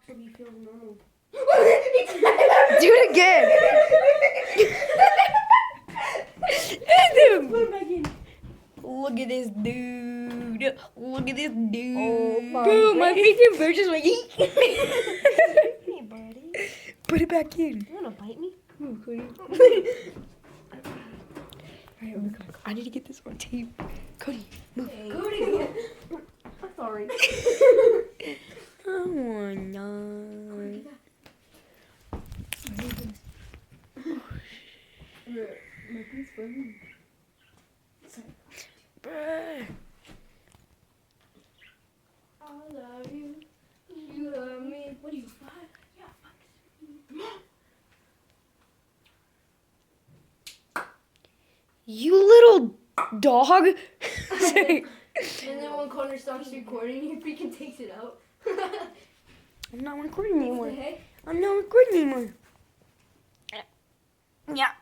actually feels normal. Do it again. Put it back in. Look at this dude. Look at this dude. Oh my Bro, my God. freaking bird just went. Hey, buddy. Put it back in. You wanna bite me? Ooh, Cody. Alright, I need to get this on tape. Cody, move. Hey. Cody. I'm sorry. Oh no. My friend's funny. Bruh. I love you. You love me. What are you, 5? Yeah, 5. You little dog. And then when Connor stops recording, he freaking takes it out. I'm not recording anymore. Hey. I'm not recording anymore. Yeah.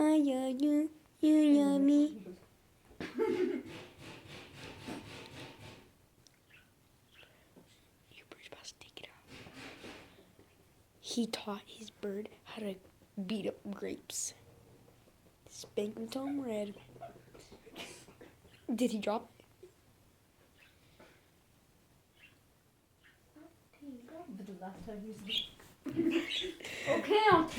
I love you. You love me. Your bird's about to take it out. He taught his bird how to beat up grapes. Spank him till I'm red. Did he drop it? But the last time he was... Okay, I'll take